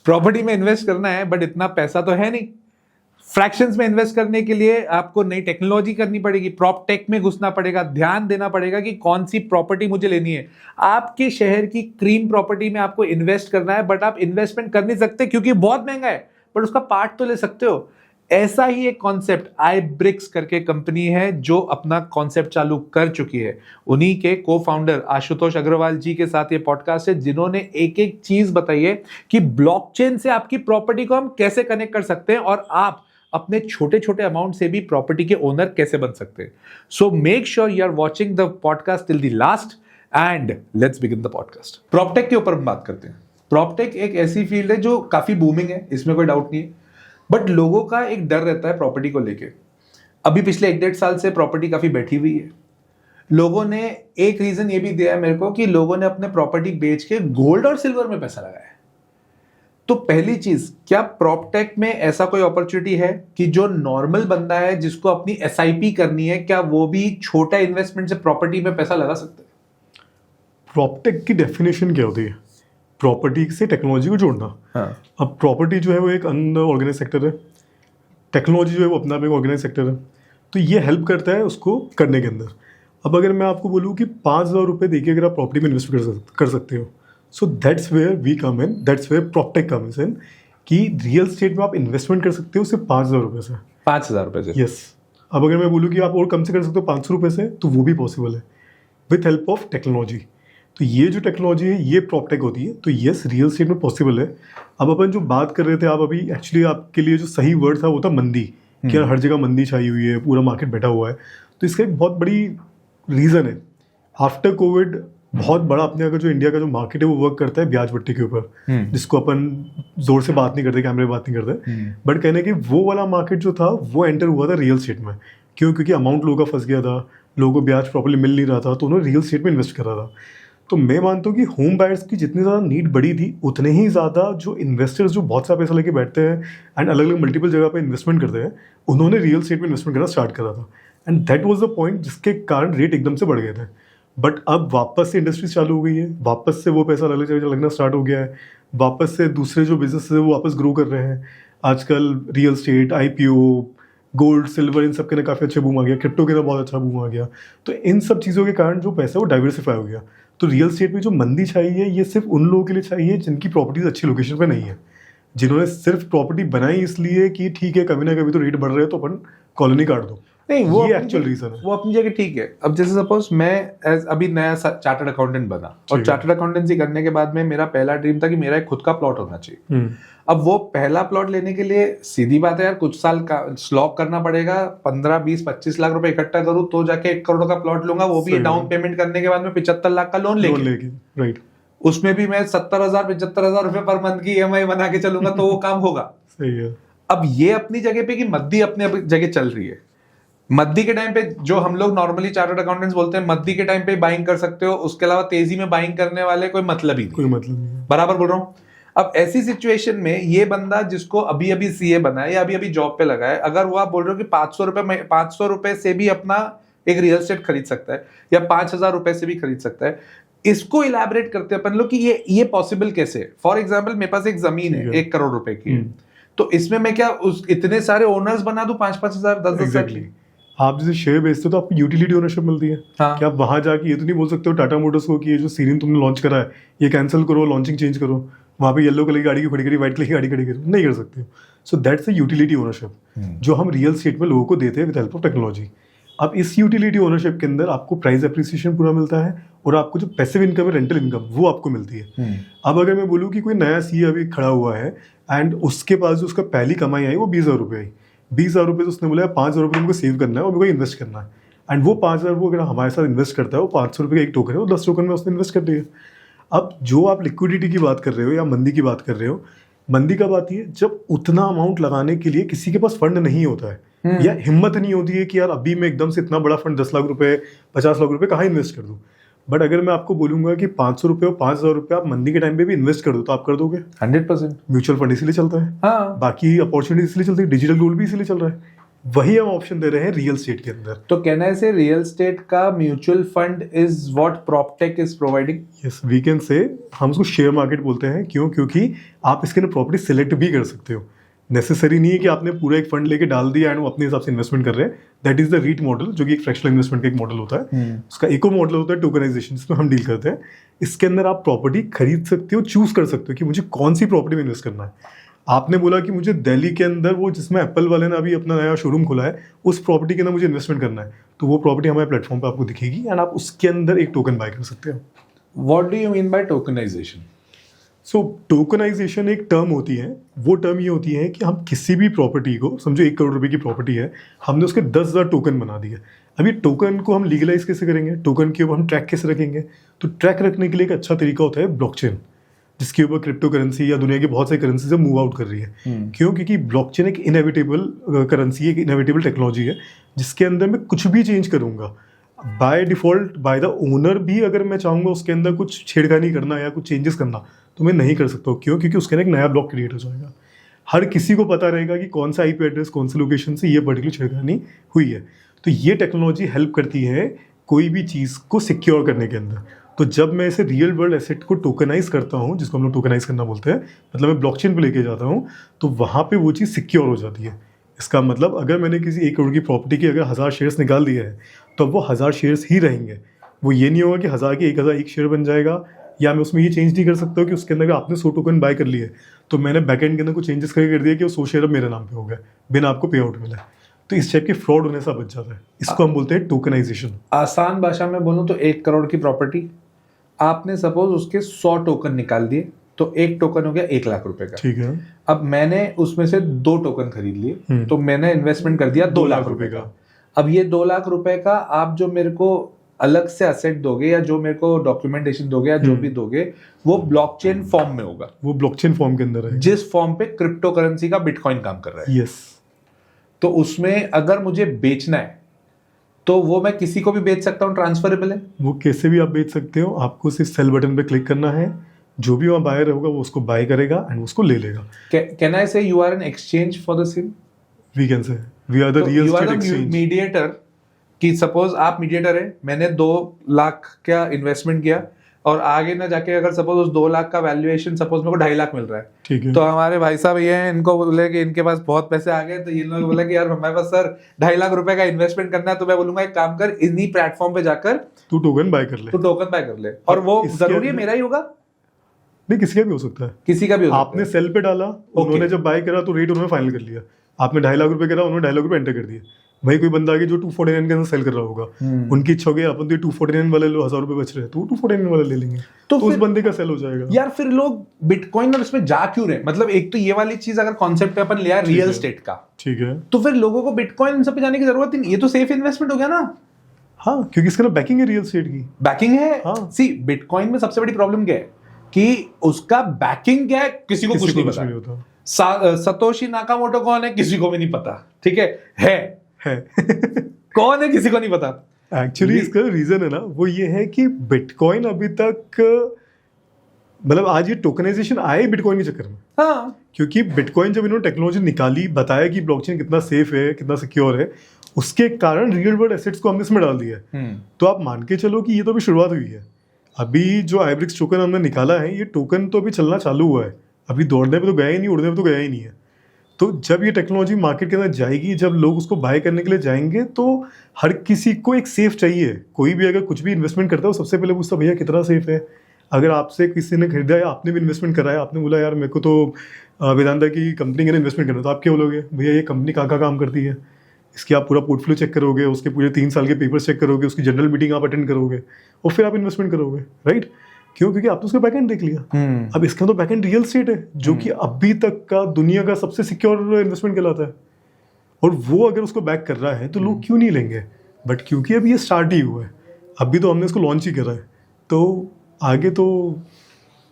Property में invest करना है बट इतना पैसा तो है नहीं। फ्रैक्शंस में इन्वेस्ट करने के लिए आपको नई टेक्नोलॉजी करनी पड़ेगी, प्रॉप टेक में घुसना पड़ेगा, ध्यान देना पड़ेगा कि कौन सी प्रॉपर्टी मुझे लेनी है। आपके शहर की क्रीम प्रॉपर्टी में आपको इन्वेस्ट करना है बट आप इन्वेस्टमेंट कर नहीं सकते क्योंकि बहुत महंगा है, बट उसका पार्ट तो ले सकते हो। ऐसा ही एक कॉन्सेप्ट iBricks करके कंपनी है जो अपना कॉन्सेप्ट चालू कर चुकी है। उन्हीं के को फाउंडर आशुतोष अग्रवाल जी के साथ ये पॉडकास्ट है, जिन्होंने एक एक चीज बताई है कि ब्लॉकचेन से आपकी प्रॉपर्टी को हम कैसे कनेक्ट कर सकते हैं और आप अपने छोटे छोटे अमाउंट से भी प्रॉपर्टी के ओनर कैसे बन सकते हैं। So make sure you are watching the podcast till the last end let's begin the podcast. Proptech के ऊपर हम बात करते हैं। प्रॉपटेक एक ऐसी फील्ड है जो काफी बूमिंग है, इसमें कोई डाउट नहीं है, बट लोगों का एक डर रहता है प्रॉपर्टी को लेके। अभी पिछले 1-1.5 साल से प्रॉपर्टी काफी बैठी हुई है। लोगों ने एक रीजन ये भी दिया है मेरे को कि लोगों ने अपने प्रॉपर्टी बेच के गोल्ड और सिल्वर में पैसा लगाया है। तो पहली चीज, क्या प्रॉपटेक में ऐसा कोई अपॉर्चुनिटी है कि जो नॉर्मल बंदा है जिसको अपनी एसआईपी करनी है, क्या वो भी छोटा इन्वेस्टमेंट से प्रॉपर्टी में पैसा लगा सकते हैं? प्रॉपटेक की डेफिनेशन क्या होती है? प्रॉपर्टी से टेक्नोलॉजी को जोड़ना। हाँ। अब प्रॉपर्टी जो है वो एक अनऑर्गेनाइज सेक्टर है, टेक्नोलॉजी जो है वो अपना एक ऑर्गेनाइज सेक्टर है, तो ये हेल्प करता है उसको करने के अंदर। अब अगर मैं आपको बोलूँ कि 5,000 रुपये देखिए अगर आप प्रॉपर्टी में इन्वेस्ट कर सकते हो, so that's where we come in, that's where proptech comes in, कि रियल स्टेट में आप इन्वेस्टमेंट कर सकते हो सिर्फ 5,000 रुपये से। 5,000 रुपये से? यस। अब अगर मैं बोलूँ कि आप और कम से कर सकते हो 500 रुपये से, तो वो भी पॉसिबल है विथ हेल्प ऑफ टेक्नोलॉजी। तो ये जो टेक्नोलॉजी है ये प्रॉपटेक होती है, तो यस रियल स्टेट में पॉसिबल है। अब अपन जो बात कर रहे थे, आप अभी एक्चुअली आपके लिए जो सही वर्ड था वो था मंदी, कि यार हर जगह मंदी छाई हुई है, पूरा मार्केट बैठा हुआ है। तो इसका एक बहुत बड़ी रीज़न है, आफ्टर कोविड बहुत बड़ा अपने अगर जो इंडिया का जो मार्केट है वो वर्क करता है ब्याज पट्टी के ऊपर, जिसको अपन जोर से बात नहीं करते, कैमरे बात नहीं करते, बट कहने कि वो वाला मार्केट जो था वो एंटर हुआ था रियल स्टेट में। क्यों? क्योंकि अमाउंट लोगों का फंस गया था, लोगों को ब्याज प्रॉपर्ली मिल नहीं रहा था, तो उन्होंने रियल स्टेट में इन्वेस्ट करा था। तो मैं मानता हूँ कि होम बायर्स की जितनी ज़्यादा नीड बढ़ी थी, उतने ही ज़्यादा जो इन्वेस्टर्स जो बहुत सारा पैसा लेके बैठते हैं एंड अलग अलग मल्टीपल जगह पे इन्वेस्टमेंट करते हैं, उन्होंने रियल स्टेट में इन्वेस्टमेंट करना स्टार्ट करा था। And that was the point जिसके कारण रेट एकदम से बढ़ गए थे। बट अब वापस से इंडस्ट्रीज चालू हो गई है, वापस से वो पैसा लगना स्टार्ट हो गया है, वापस से दूसरे जो बिजनेस है वो वापस ग्रो कर रहे हैं। आजकल real estate, IPO, gold, silver, इन सब के ना काफ़ी अच्छा बूम आ गया, क्रिप्टो के ना बहुत अच्छा बूम आ गया। तो इन सब चीज़ों के कारण जो पैसा है वो डाइवर्सिफाई हो गया। तो रियल स्टेट में जो मंदी छाई है ये सिर्फ उन लोगों के लिए चाहिए जिनकी प्रॉपर्टीज अच्छी लोकेशन पे नहीं है, जिन्होंने सिर्फ प्रॉपर्टी बनाई इसलिए कि ठीक है कभी ना कभी तो रेट बढ़ रहे हैं तो अपन कॉलोनी काट दो। नहीं, वो एक्चुअल रीजन है, वो अपनी जगह ठीक है। अब जैसे सपोज मैं अभी नया चार्टर्ड अकाउंटेंट बना और चार्टर्ड अकाउंटेंसी करने के बाद में मेरा पहला ड्रीम था कि मेरा एक खुद का प्लॉट होना चाहिए। अब वो पहला प्लॉट लेने के लिए सीधी बात है यार, कुछ साल का स्लॉक करना पड़ेगा, 15, 20, 25 लाख रुपए इकट्ठा करूँ तो जाके 1 करोड़ का प्लॉट लूंगा, वो भी डाउन पेमेंट करने के बाद में 75 लाख का लोन लेके। राइट। उसमें भी मैं 70,000, 75,000 रुपए पर मंथ की EMI बना के चलूंगा तो वो काम होगा। सही है। अब ये अपनी जगह पे कि मद्दी अपने जगह चल रही है। मद्दी के टाइम पे जो हम लोग नॉर्मली चार्टर्ड अकाउंटेंट्स बोलते हैं, मद्दी के टाइम पे बाइंग कर सकते हो, उसके अलावा तेजी में बाइंग करने वाले कोई मतलब ही नहीं। कोई मतलब नहीं। बराबर बोल रहा हूँ? अब ऐसी सिचुएशन में ये बंदा जिसको अभी अभी CA बना है या अभी अभी जॉब पे लगा है, अगर वो आप बोल रहे हो कि 500 रुपए से भी अपना एक रियल एस्टेट खरीद सकता है या 5,000 रुपए से भी खरीद सकता है, इसको इलैबोरेट करते हैं अपन लोग कि ये पॉसिबल कैसे। फॉर एग्जाम्पल मेरे पास एक जमीन है 1 करोड़ रुपए की, तो इसमें मैं क्या इतने सारे ओनर्स बना दूं, 5-5 हजार, 10-10। आप जैसे शेयर बेचते हो तो आपको यूटिलिटी ओनरशिप मिलती है। हाँ। कि आप वहां जाके ये तो नहीं बोल सकते हो टाटा मोटर्स को कि ये जो सीरीन तुमने लॉन्च करा है ये कैंसिल करो, लॉन्चिंग चेंज करो, वहाँ पे येलो कलर की गाड़ी की खड़ी करी, व्हाइट कलर की गाड़ी खड़ी करी, नहीं कर सकते हो। So that's the utility ownership जो हम रियल स्टेट में लोगों को देते हैं विद हेल्प ऑफ टेक्नोलॉजी। अब इस यूटिलिटी ओनरशिप के अंदर आपको प्राइस एप्रिसिएशन पूरा मिलता है और आपको जो पैसिव इनकम है, रेंटल इनकम, वो आपको मिलती है। अब अगर मैं बोलूँ कि कोई नया CA अभी खड़ा हुआ है एंड उसके पास जो उसका पहली कमाई आई वो 20,000 रुपये आई, 20,000 रुपये तो उसने बोला 5,000 रुपये मुझे सेव करना है और मुझे इन्वेस्ट करना है, एंड वो 5,000 वो अगर हमारे साथ इन्वेस्ट करता है, वो 500 रुपये का एक टोकन है, वो 10 टोकन में उसने इन्वेस्ट कर दिया। अब जो आप लिक्विडिटी की बात कर रहे हो या मंदी की बात कर रहे हो, मंदी कब आती है? जब उतना अमाउंट लगाने के लिए किसी के पास फंड नहीं होता है या हिम्मत नहीं होती है कि यार अभी मैं एकदम से इतना बड़ा फंड 10 लाख रुपए, 50 लाख रुपए कहाँ इन्वेस्ट कर दूं। बट अगर मैं आपको बोलूंगा कि 500 रुपये और 5,000 रुपये आप मंदी के टाइम पे भी इन्वेस्ट कर दो तो आप कर दोगे? 100%। म्यूचुअल फंड इसीलिए चलता है। हाँ। बाकी अपॉर्चुनिटी इसलिए चलती है, डिजिटल गोल्ड भी इसीलिए चल रहा है वही हम ऑप्शन दे रहे हैं रियल स्टेट के अंदर। तो कहना है से रियल एस्टेट का mutual fund is what proptech is providing. Yes, we can say, हम उसको शेयर मार्केट बोलते हैं। क्यों? क्योंकि आप इसके अंदर प्रॉपर्टी सिलेक्ट भी कर सकते हो। नेसेसरी नहीं है कि आपने पूरा एक फंड लेके डाल दिया एंड वो अपने हिसाब से इन्वेस्टमेंट कर रहे हैं। That is the REIT model, जो कि एक फ्रैक्शनल इन्वेस्टमेंट का एक मॉडल होता है। उसका एक और मॉडल होता है टोकनाइजेशन, जिसमें हम डील करते हैं। इसके अंदर आप प्रॉपर्टी खरीद सकते हो, चूज कर सकते हो कि मुझे कौन सी प्रॉपर्टी में इन्वेस्ट करना है। आपने बोला कि मुझे दिल्ली के अंदर वो जिसमें एप्पल वाले ने अभी अपना नया शोरूम खोला है, उस प्रॉपर्टी के अंदर मुझे इन्वेस्टमेंट करना है, तो वो प्रॉपर्टी हमारे प्लेटफॉर्म पे आपको दिखेगी एंड आप उसके अंदर एक टोकन बाय कर सकते हो। What do you mean by tokenization? So tokenization एक टर्म होती है। वो टर्म ये होती है कि हम किसी भी प्रॉपर्टी को, समझो 1 करोड़ रुपए की प्रॉपर्टी है, हमने उसके 10,000 टोकन बना दिए। अभी टोकन को हम लीगलाइज कैसे करेंगे? टोकन के ऊपर हम ट्रैक कैसे रखेंगे? तो ट्रैक रखने के लिए एक अच्छा तरीका होता है ब्लॉकचेन, जिसके ऊपर क्रिप्टो करेंसी या दुनिया की बहुत सारी करेंसी मूव आउट कर रही है। क्यों? क्योंकि ब्लॉकचेन एक इनएविटेबल करेंसी है, एक इनएविटेबल टेक्नोलॉजी है, जिसके अंदर मैं कुछ भी चेंज करूंगा by default, by the owner भी, अगर मैं चाहूंगा उसके अंदर कुछ छेड़खानी करना या कुछ चेंजेस करना, तो मैं नहीं कर सकता हूँ। क्यों? क्योंकि उसके अंदर एक नया ब्लॉक क्रिएट हो जाएगा। हर किसी को पता रहेगा कि कौन सा आईपी एड्रेस, कौन सी लोकेशन से ये पर्टिकुलर छेड़खानी हुई है। तो ये टेक्नोलॉजी हेल्प करती है कोई भी चीज़ को सिक्योर करने के अंदर। तो जब मैं ऐसे रियल वर्ल्ड एसेट को टोकनाइज करता हूँ, जिसको हम लोग टोकनाइज करना बोलते हैं, मतलब मैं ब्लॉकचेन पे लेके जाता हूँ, तो वहाँ पे वो चीज़ सिक्योर हो जाती है। इसका मतलब अगर मैंने किसी 1 करोड़ की प्रॉपर्टी की अगर 1000 शेयर्स निकाल दिए हैं, तो अब वो 1000 शेयर्स ही रहेंगे। वो ये नहीं होगा कि 1000 के 1000 एक शेयर बन जाएगा, या मैं उसमें ये चेंज नहीं कर सकता हूँ कि उसके अंदर अगर आपने 100 टोकन बाय कर लिए, तो मैंने बैकएंड के अंदर कुछ चेंजेस करके कर दिया कि वो 100 शेयर अब मेरे नाम पे हो गए, बिना आपको पे आउट मिला। तो इस टाइप के फ्रॉड होने से बच जाता है। इसको हम बोलते हैं टोकनाइजेशन। आसान भाषा में बोलूं तो 1 करोड़ की प्रॉपर्टी, आपने सपोज उसके 100 टोकन निकाल दिए, तो एक टोकन हो गया 1 लाख रुपए का। ठीक है। अब मैंने उसमें से 2 टोकन खरीद लिए, तो मैंने इन्वेस्टमेंट कर दिया 2 लाख रुपए का। अब ये 2 लाख रुपए का आप जो मेरे को अलग से असेट दोगे, या जो मेरे को डॉक्यूमेंटेशन दोगे, या जो भी दोगे, वो ब्लॉकचेन फॉर्म में होगा। वो ब्लॉकचेन फॉर्म के अंदर है, जिस फॉर्म पे क्रिप्टो करेंसी का बिटकॉइन काम कर रहा है। यस। तो उसमें अगर मुझे बेचना है, तो वो मैं किसी को भी बेच सकता हूँ, ट्रांसफरेबल है। वो कैसे भी आप बेच सकते हो। आपको सिर्फ सेल बटन पे क्लिक करना है, जो भी वहाँ बायर होगा वो उसको बाय करेगा एंड उसको ले लेगा। Can I say you are an exchange for the same? We can say we are the real estate exchange. Mediator, कि सपोज आप मीडिएटर है, मैंने 2 लाख का इन्वेस्टमेंट किया, और आगे ना जाके अगर सपोज उस 2 लाख का वैल्यूएशन सपोज मेरे को 2.5 लाख मिल रहा है, ठीक है। तो हमारे भाई साहब ये हैं, इनको बोले कि इनके पास बहुत पैसे आ गए, तो इन लोग बोले कि यार हमारे पास सर 2.5 लाख रुपए का इन्वेस्टमेंट करना है, तो मैं बोलूंगा एक काम कर, इन्हीं प्लेटफॉर्म पे जाकर तू टोकन बाय कर ले, तू टोकन बाय कर ले। और वो जरूरी है मेरा ही होगा? नहीं, किसी का भी हो सकता है। किसी का भी हो सकता है। आपने सेल पे डाला, उन्होंने जब बाय करा तो रेट उन्होंने फाइनल कर लिया। आपने 2.5 लाख रुपए करा, उन्होंने 2.5 लाख रुपए एंटर कर दिए। वही कोई बंदा आगे जो 249 के अंदर सेल कर रहा होगा, उनकी इच्छा होगी अपन तो 249 वाले लो, 1000 रुपए बच रहे हैं, तो 249 वाले ले लेंगे, तो उस बंदे का सेल हो जाएगा। यार फिर लोग बिटकॉइन और इसमें जा क्यों रहे? मतलब एक तो ये वाली चीज अगर कॉन्सेप्ट अपन लिया रियल एस्टेट का, ठीक है, तो फिर लोगों को बिटकॉइन इन सब पे जाने की जरूरत ही नहीं। ये तो सेफ इन्वेस्टमेंट हो गया ना। हाँ, क्योंकि इसका ना बैकिंग है, रियल एस्टेट की बैकिंग है। हाँ। सी बिटकॉइन में सबसे बड़ी प्रॉब्लम क्या है कि उसका बैकिंग क्या है, किसी को कुछ नहीं पता। सतोशी नाकामोटो कौन है, किसी को भी नहीं पता। ठीक है कौन है, किसी को नहीं पता। एक्चुअली इसका रीजन है ना, वो ये है कि बिटकॉइन अभी तक, मतलब आज ये टोकनाइजेशन आए बिटकॉइन के चक्कर में। हाँ, क्योंकि बिटकॉइन जब इन्होंने टेक्नोलॉजी निकाली, बताया कि ब्लॉकचेन कितना सेफ है, कितना सिक्योर है, उसके कारण रियल वर्ल्ड एसेट्स को हमने इसमें डाल दिया है। तो आप मान के चलो कि ये तो अभी शुरुआत हुई है। अभी जो आइब्रिक्स टोकन हमने निकाला है, ये टोकन तो अभी चलना चालू हुआ है। अभी दौड़ने पे तो गया ही नहीं, उड़ने पे तो गया ही नहीं है। तो जब ये टेक्नोलॉजी मार्केट के अंदर जाएगी, जब लोग उसको बाय करने के लिए जाएंगे, तो हर किसी को एक सेफ चाहिए। कोई भी अगर कुछ भी इन्वेस्टमेंट करता है, सबसे पहले पूछता भैया कितना सेफ है। अगर आपसे किसी ने खरीदा है, आपने भी इन्वेस्टमेंट कराया, आपने बोला यार मेरे को तो वेदांता की कंपनी के अंदर इन्वेस्टमेंट करना, तो आप क्या बोलोगे? भैया ये कंपनी कहाँ काम करती है, इसकी आप पूरा पोर्टफोलियो चेक करोगे, उसके पूरे 3 साल के पेपर्स चेक करोगे, उसकी जनरल मीटिंग आप अटेंड करोगे, और फिर आप इन्वेस्टमेंट करोगे, राइट? क्यों? क्योंकि आपने उसका बैकएंड देख लिया। अब इसका तो बैकएंड रियल एस्टेट है, जो कि अभी तक का दुनिया का सबसे सिक्योर इन्वेस्टमेंट कहलाता है। और वो अगर उसको बैक कर रहा है, तो लोग क्यों नहीं लेंगे? बट क्योंकि अभी ये स्टार्ट ही हुआ है, अभी तो हमने इसको लॉन्च ही करा है, तो आगे तो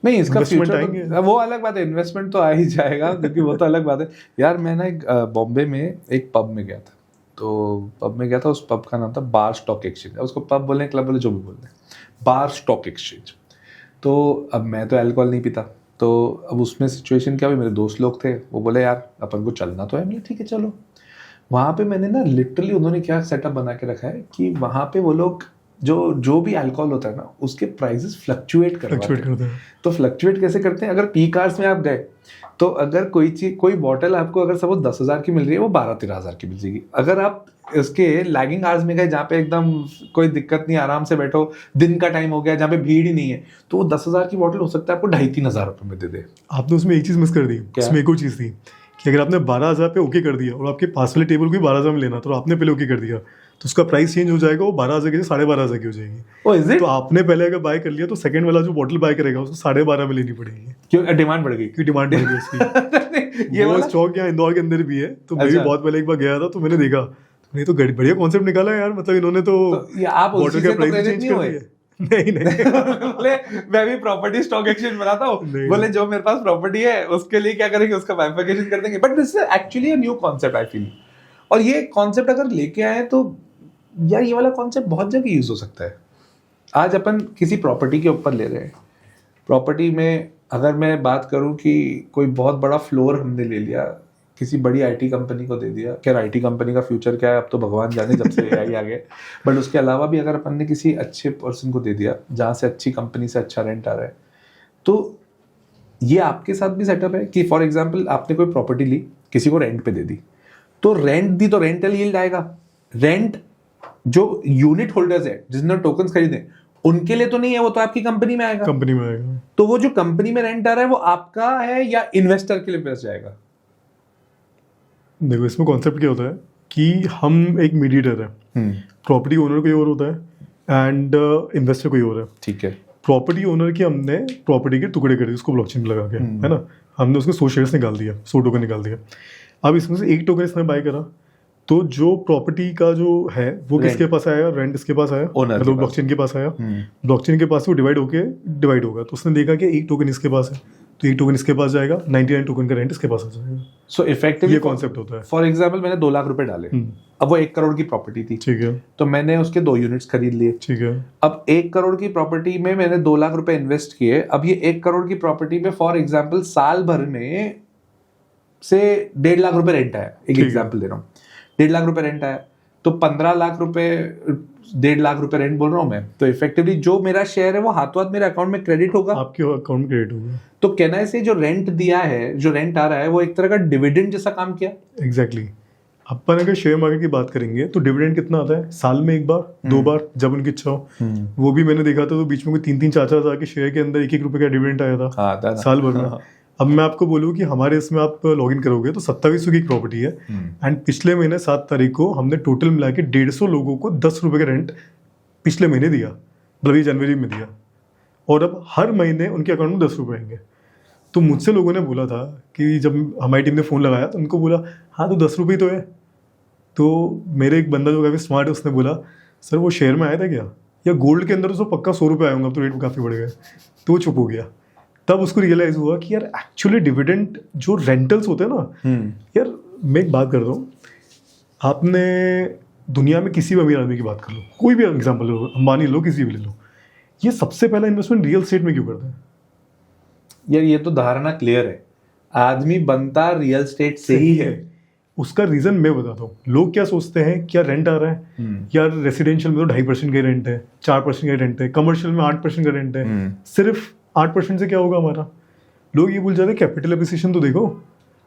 नहीं, इसका फ्यूचर तो, वो अलग बात है, इन्वेस्टमेंट तो आ ही जाएगा, क्योंकि वो तो अलग बात है। यार मैं ना एक बॉम्बे में एक पब में गया था, तो पब में गया था, उस पब का नाम था बार स्टॉक एक्सचेंज। उसको पब बोले, क्लब बोले, जो भी बोलते हैं, बार स्टॉक एक्सचेंज। तो अब मैं तो अल्कोहल नहीं पीता, तो अब उसमें सिचुएशन क्या हुई, मेरे दोस्त लोग थे, वो बोले यार अपन को चलना तो है। मैंने ठीक है चलो। वहाँ पे मैंने ना लिटरली उन्होंने क्या सेटअप बना के रखा है कि वहाँ पे वो लोग जो भी अल्कोहल होता है ना उसके प्राइसेस फ्लक्चुएट करते हैं। तो फ्लक्चुएट कैसे करते हैं, अगर पीक आवर्स में आप गए तो अगर कोई बॉटल आपको अगर सपोज 10,000 की मिल रही है वो 12-13 हज़ार की मिल जाएगी। अगर आप इसके लैगिंग आवर्स में गए जहाँ पे एकदम कोई दिक्कत नहीं, आराम से बैठो, दिन का टाइम हो गया जहाँ पे भीड़ ही नहीं है, तो वो 10,000 की बॉटल हो सकता है आपको 2,500-3 हज़ार रुपये में दे दे। आपने उसमें एक चीज़ मिस कर दी, उसमें एक और चीज़ थी कि अगर आपने 12,000 पे ओके कर दिया और आपके पास वाले टेबल को भी 12,000 में लेना तो आपने पहले ओके कर दिया तो उसका प्राइस चेंज हो जाएगा, वो 12,000 की 12,500 की हो जाएगी। तो आपने पहले अगर बाय कर लिया तो सेकंड वाला जो बॉटल बाय करेगा उसको 12,500 में लेनी पड़ेगी। क्यों? डिमांड बढ़ गई। क्यों डिमांड बढ़ गई उसकी। ये वाला स्टॉक यहाँ इंदौर के अंदर भी है, तो मैं भी बहुत पहले एक बार गया था तो मैंने देखा, नहीं तो बढ़िया कॉन्सेप्ट निकाला यार, मतलब इन्होंने तो बॉटल का प्राइस चेंज कर दिया। नहीं बोले मैं भी प्रॉपर्टी स्टॉक एक्सचेंज बनाता हूँ, बोले जो मेरे पास प्रॉपर्टी है उसके लिए क्या करेंगे, उसका बाइफरकेशन कर देंगे। But this is actually a new concept I feel, और ये कॉन्सेप्ट अगर लेके आए तो यार ये वाला कॉन्सेप्ट बहुत जगह यूज हो सकता है। आज अपन किसी प्रॉपर्टी के ऊपर ले रहे हैं, प्रॉपर्टी में अगर मैं बात करूं कि कोई बहुत बड़ा फ्लोर हमने ले लिया, किसी बड़ी आईटी कंपनी को दे दिया, क्या आईटी कंपनी का फ्यूचर क्या है अब तो भगवान जाने जब से एआई आ गए, बट उसके अलावा भी अगर अपन ने किसी अच्छे पर्सन को दे दिया जहाँ से अच्छी कंपनी से अच्छा रेंट आ रहा है, तो ये आपके साथ भी सेटअप है कि फॉर एग्जाम्पल आपने कोई प्रॉपर्टी ली, किसी को रेंट पे दे दी, तो रेंट दी तो रेंटल यील्ड आएगा। रेंट जो यूनिट होल्डर्स है जिसने टोकन्स खरीदे उनके लिए तो नहीं है, वो तो आपकी कंपनी में आएगा। कंपनी में आएगा। तो वो जो कंपनी में रेंट आ रहा है वो आपका है या इन्वेस्टर के लिए बेच जाएगा? देखो इसमें कॉन्सेप्ट क्या होता है कि हम एक मीडिएटर है, प्रॉपर्टी ओनर कोई और होता है एंड इन्वेस्टर कोई और है। ठीक है। प्रॉपर्टी ओनर की हमने प्रॉपर्टी के टुकड़े कर दिए उसको ब्लॉकचेन पे लगा के, है ना, हमने उसके 100 शेयर्स निकाल दिया, 100 टोकन निकाल दिया। अब इसमें से एक टोकन इसने बाय करा तो जो प्रॉपर्टी का जो है वो किसके पास आया, रेंट इसके पास आया, मतलब ब्लॉकचेन के पास आया। ब्लॉकचेन के पास वो डिवाइड होगा, तो उसने देखा कि एक टोकन इसके पास है तो एक टोकन इसके पास जाएगा, 99 टोकन का रेंट इसके पास आ जाएगा। सो इफेक्टिवली ये कॉन्सेप्ट होता है। फॉर एग्जांपल मैंने 2 लाख रुपए डाले, अब वो 1 करोड़ की प्रॉपर्टी थी, ठीक है, तो मैंने उसके 2 यूनिट्स खरीद लिए, ठीक है। अब 1 करोड़ की प्रॉपर्टी में मैंने 2 लाख रुपए इन्वेस्ट किए। अब ये 1 करोड़ की प्रॉपर्टी में फॉर एग्जाम्पल साल भर में से 1.5 लाख रुपए रेंट आया, एक एग्जाम्पल दे रहा हूँ, 1.5 लाख रुपए रेंट आया, तो 15 लाख रुपए 1.5 लाख रुपए रेंट बोल रहा हूँ मैं, तो इफेक्टिवली जो मेरा शेयर है वो हाथों हाथ मेरे अकाउंट में क्रेडिट होगा, आपके अकाउंट में क्रेडिट होगा। तो कहना है से जो रेंट दिया है, जो रेंट आ रहा है वो एक तरह का डिविडेंड जैसा काम किया। एग्जैक्टली। अपन अगर शेयर मार्केट की बात करेंगे तो डिविडेंड कितना आता है, साल में 1 बार 2 बार जब उनकी इच्छा हो। वो भी मैंने देखा था तो बीच में कोई 3-3 4-4 हज़ार के शेयर के अंदर 1-1 रुपए का डिविडेंड आया था साल भर में। अब मैं आपको बोलूँ कि हमारे इसमें आप लॉगिन करोगे तो 2700 की प्रॉपर्टी है एंड पिछले महीने 7 तारीख को हमने टोटल मिला के 150 लोगों को 10 रुपए का रेंट पिछले महीने दिया, मतलब ये जनवरी में दिया, और अब हर महीने उनके अकाउंट में 10 रुपये आएंगे। तो मुझसे लोगों ने बोला था कि जब हमारी टीम ने फ़ोन लगाया तो उनको बोला हाँ तो 10 रुपये तो है, तो मेरे एक बंदा जो काफ़ी स्मार्ट है उसने बोला सर वो शेयर में आया था क्या, या गोल्ड के अंदर तो पक्का 100 रुपये आए होंगे, अब तो रेट काफ़ी बढ़ गए। तो वो चुप हो गया। तब उसको रियलाइज हुआ कि यार एक्चुअली डिविडेंड जो रेंटल्स होते हैं ना, यार मैं एक बात करता हूँ, आपने दुनिया में किसी भी अमीर आदमी की बात कर लो, कोई भी एग्जांपल लो, अंबानी लो, किसी भी ले लो, ये सबसे पहला इन्वेस्टमेंट रियल एस्टेट में क्यों करता है? यार ये तो धारणा क्लियर है, आदमी बनता रियल एस्टेट से ही है। उसका रीजन मैं बताता हूँ। लोग क्या सोचते हैं, क्या रेंट आ रहा है यार, रेसिडेंशियल में तो 2.5% का रेंट है, 4% का रेंट है, कमर्शियल में 8% का रेंट है, सिर्फ 8% से क्या होगा हमारा। लोग ये भूल जाते हैं कैपिटल एप्रिसिएशन तो देखो।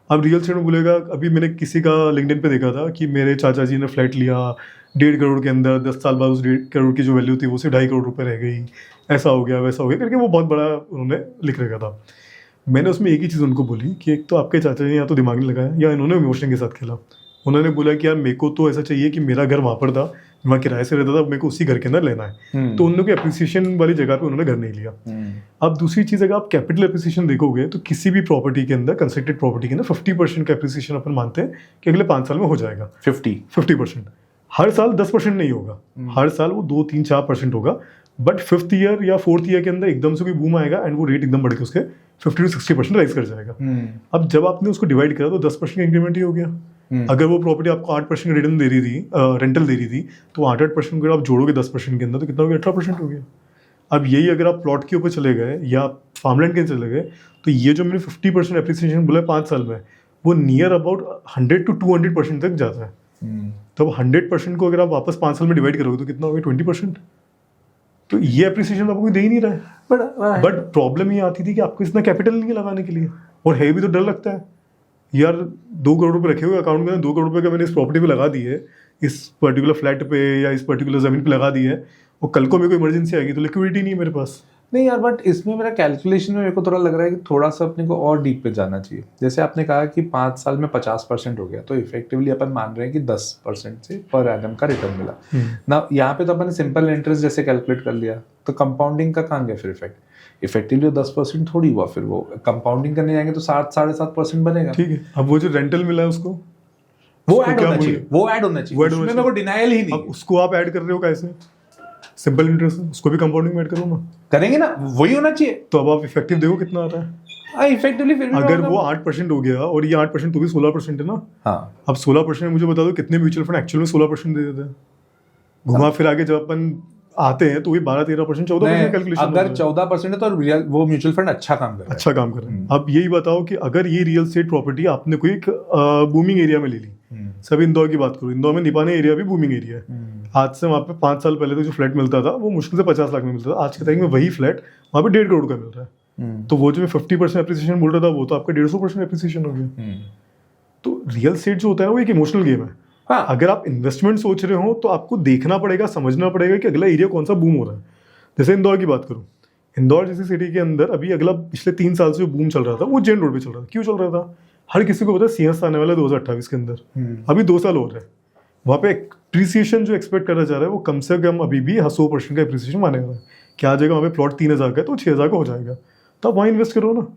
अब रियल एस्टेट में बोलेगा, अभी मैंने किसी का लिंक्डइन पे देखा था कि मेरे चाचा जी ने फ्लैट लिया 1.5 करोड़ के अंदर, 10 साल बाद उस 1.5 करोड़ की जो वैल्यू थी वो सिर्फ 2.5 करोड़ रुपए रह गई, ऐसा हो गया वैसा हो गया करके वो बहुत बड़ा उन्होंने लिख रखा था। मैंने उसमें एक ही चीज़ उनको बोली कि एक तो आपके चाचा जी या तो दिमाग नहीं लगाया या इन्होंने इमोशन के साथ खेला। उन्होंने बोला कि यार मेरे को तो ऐसा चाहिए कि मेरा घर वहाँ पर था, वहाँ किराए से रहता था, मेरे को उसी घर के अंदर लेना है। तो उन लोगों की एप्रिसिएशन वाली जगह पे उन्होंने घर नहीं लिया। अब दूसरी चीज़, अगर आप कैपिटल एप्रिसिएशन देखोगे तो किसी भी प्रॉपर्टी के अंदर, कंस्ट्रक्टेड प्रॉपर्टी के अंदर 50% का एप्रिसिएशन अपन मानते हैं कि अगले 5 साल में हो जाएगा। 50% हर साल 10% नहीं होगा, हर साल वो 2-3-4% होगा, बट 5th ईयर या 4th ईयर के अंदर एकदम से कोई बूम आएगा एंड वो रेट एकदम बढ़ के उसके 50-60% राइज कर जाएगा। अब जब आपने उसको डिवाइड करा तो 10% इंक्रीमेंट ही हो गया। अगर वो प्रॉपर्टी आपको 8% रिटर्न दे रही थी, रेंटल दे रही थी, तो 8% अगर आप जोड़ोगे 10% के अंदर तो कितना हो गया, 18% हो गया। अब यही अगर आप प्लॉट के ऊपर चले गए या फार्मलैंड के चले गए तो ये जो मैंने 50% एप्रिसिएशन बोला 5 साल में, वो नियर अबाउट 100 to 200% तक जाता है। तो 100% को अगर आप वापस 5 साल में डिवाइड करोगे तो कितना होगा 20%। तो ये अप्रिसिएशन आपको कोई दे ही नहीं रहा है। बट प्रॉब्लम ये आती थी कि आपको इतना कैपिटल नहीं है लगाने के लिए, और है भी तो डर लगता है यार 2 करोड़ रुपए रखे हुए अकाउंट में, 2 करोड़ रुपए का मैंने इस प्रॉपर्टी पे लगा दी है, इस पर्टिकुलर फ्लैट पे या इस पर्टिकुलर जमीन पे लगा दी है, और कल को मेरे को इमरजेंसी आएगी तो लिक्विडिटी नहीं है मेरे पास। नहीं यार, बट इसमें मेरा कैलकुलेशन में मेरे को थोड़ा लग रहा है कि थोड़ा सा अपने को और डीप पे जाना चाहिए। जैसे आपने कहा कि 5 साल में 50% हो गया, तो इफेक्टिवली अपन मान रहे हैं कि 10% से पर एनम का रिटर्न मिला ना। यहाँ पे तो अपन सिंपल इंटरेस्ट जैसे कैलकुलेट कर लिया, तो कंपाउंडिंग का कहाँ गया फिर इफेक्ट। इफेक्टिवली 10% थोड़ी हुआ, फिर वो कंपाउंडिंग करने जाएंगे तो 7-7.5% बनेगा। ठीक है, अब वो जो रेंटल मिला है उसको वो ऐड होना चाहिए, वो ऐड होना चाहिए, उसमें मेरे को डिनायल ही नहीं। अब उसको आप ऐड कर रहे हो कैसे? सिंपल इंटरेस्ट, उसको भी कंपाउंडिंग में ऐड करो ना। करेंगे ना, वही होना चाहिए। तो अब आप इफेक्टिव देखो कितना आता है। इफेक्टिवली फिर अगर वो 8% हो गया और ये 8% तो भी 16% है ना। हाँ, अब 16% मुझे बता दो कितने म्यूचुअल फंड एक्चुअल में 16% दे देते हैं। घुमा फिर आगे जब अपन आते हैं तो वही 12-13%, 14% कैलकुलेशन। अगर 14% है तो वो म्यूचुअल फंड अच्छा काम कर रहा है। अच्छा काम कर रहे हैं। अब यही बताओ कि अगर ये रियल एस्टेट प्रॉपर्टी आपने कोई बूमिंग एरिया में ले ली, सब इंदौर की बात करो, इंदौर में निपाने एरिया भी बूमिंग एरिया है। आज से वहाँ पे 5 साल पहले तो जो फ्लैट मिलता था वो मुश्किल से 50 लाख में मिलता था, आज के टाइम में वही फ्लैट वहाँ पे 1.5 करोड़ का मिल रहा है। तो वो जो मैं 50% एप्रिसिएशन बोल रहा था वो तो आपका 150% एप्रिसिएशन हो गया। तो रियल एस्टेट जो होता है वो एक इमोशनल गेम है। हाँ, अगर आप इन्वेस्टमेंट सोच रहे हो तो आपको देखना पड़ेगा, समझना पड़ेगा कि अगला एरिया कौन सा बूम हो रहा है। जैसे इंदौर की बात करूं, इंदौर जैसी सिटी के अंदर अभी अगला पिछले 3 साल से जो बूम चल रहा था वो जेन रोड पे चल रहा था। क्यों चल रहा था? हर किसी को पता है सिंहस्थ आने वाला 2028 के अंदर, अभी 2 साल हो रहे हैं। वहाँ पे एप्रिसिएशन जो एक्सपेक्ट करा जा रहा है वो कम से कम अभी भी 100% का एप्रिसिएशन मानेगा। क्या आ जाएगा वहाँ पे प्लॉट 3,000 का है तो 6,000 का हो जाएगा, तो आप वहाँ इन्वेस्ट करो ना।